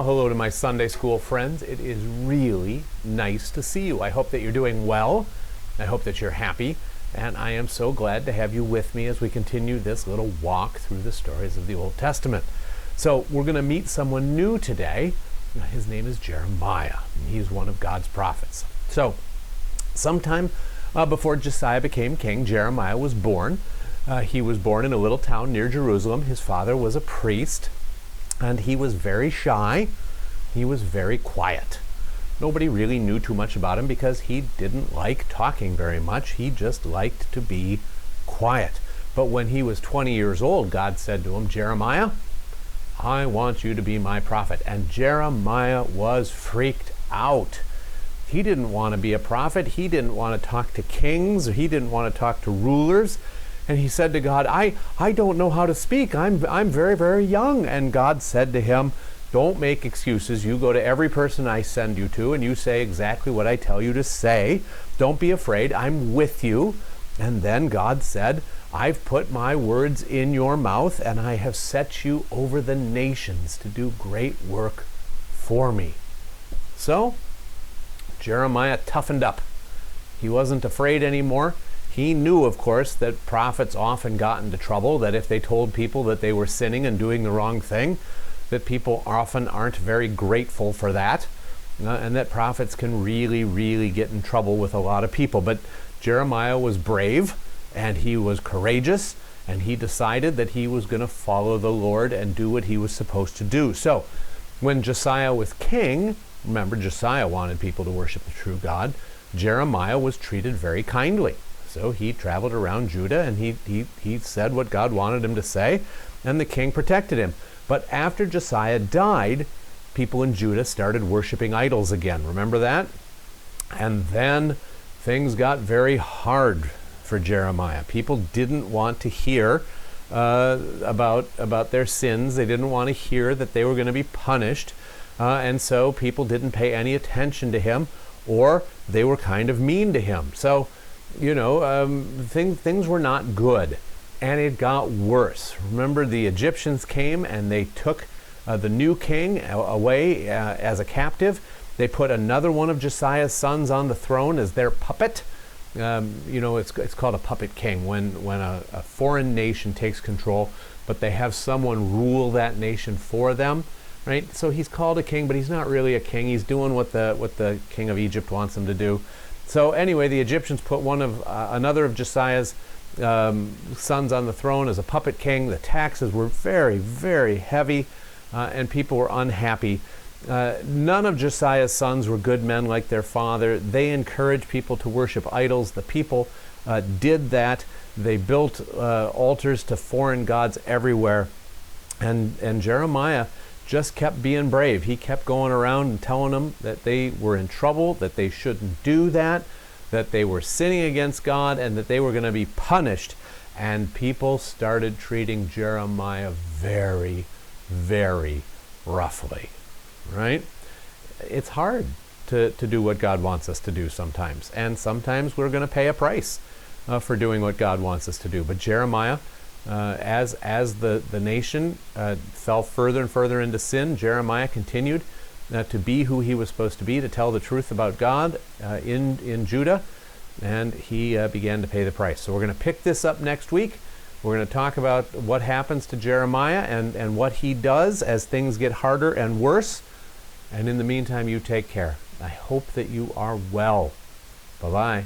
Hello to my Sunday school friends. It is really nice to see you. I hope that you're doing well. I hope that you're happy. And I am so glad to have you with me as we continue this little walk through the stories of the Old Testament. So we're going to meet someone new today. His name is Jeremiah. He's one of God's prophets. So sometime before Josiah became king, Jeremiah was born. He was born in a little town near Jerusalem. His father was a priest. And he was very shy. He was very quiet. Nobody really knew too much about him because he didn't like talking very much. He just liked to be quiet. But when he was 20 years old, God said to him, Jeremiah, I want you to be my prophet. And Jeremiah was freaked out. He didn't want to be a prophet. He didn't want to talk to kings. He didn't want to talk to rulers. And he said to God, I don't know how to speak. I'm very, very young. And God said to him, don't make excuses. You go to every person I send you to and you say exactly what I tell you to say. Don't be afraid. I'm with you. And then God said, I've put my words in your mouth and I have set you over the nations to do great work for me. So Jeremiah toughened up. He wasn't afraid anymore. He knew, of course, that prophets often got into trouble, that if they told people that they were sinning and doing the wrong thing, that people often aren't very grateful for that, and that prophets can really, really get in trouble with a lot of people. But Jeremiah was brave, and he was courageous, and he decided that he was going to follow the Lord and do what he was supposed to do. So when Josiah was king, remember Josiah wanted people to worship the true God, Jeremiah was treated very kindly. So he traveled around Judah and he said what God wanted him to say, and the king protected him. But after Josiah died, people in Judah started worshiping idols again. Remember that? And then things got very hard for Jeremiah. People didn't want to hear about their sins. They didn't want to hear that they were going to be punished. And so people didn't pay any attention to him, or they were kind of mean to him. So things were not good, and it got worse. Remember, the Egyptians came and they took the new king away as a captive. They put another one of Josiah's sons on the throne as their puppet. It's called a puppet king when a foreign nation takes control, but they have someone rule that nation for them, right? So he's called a king, but he's not really a king. He's doing what the king of Egypt wants him to do. So anyway, the Egyptians put another of Josiah's sons on the throne as a puppet king. The taxes were very, very heavy, and people were unhappy. None of Josiah's sons were good men like their father. They encouraged people to worship idols. The people did that. They built altars to foreign gods everywhere. And Jeremiah just kept being brave. He kept going around and telling them that they were in trouble, that they shouldn't do that they were sinning against God, and that they were going to be punished. And people started treating Jeremiah very, very roughly, right? It's hard to do what God wants us to do sometimes. And sometimes we're going to pay a price for doing what God wants us to do. But Jeremiah, as the nation fell further and further into sin, Jeremiah continued to be who he was supposed to be, to tell the truth about God in Judah, and he began to pay the price. So we're going to pick this up next week. We're going to talk about what happens to Jeremiah and what he does as things get harder and worse. And in the meantime, you take care. I hope that you are well. Bye-bye.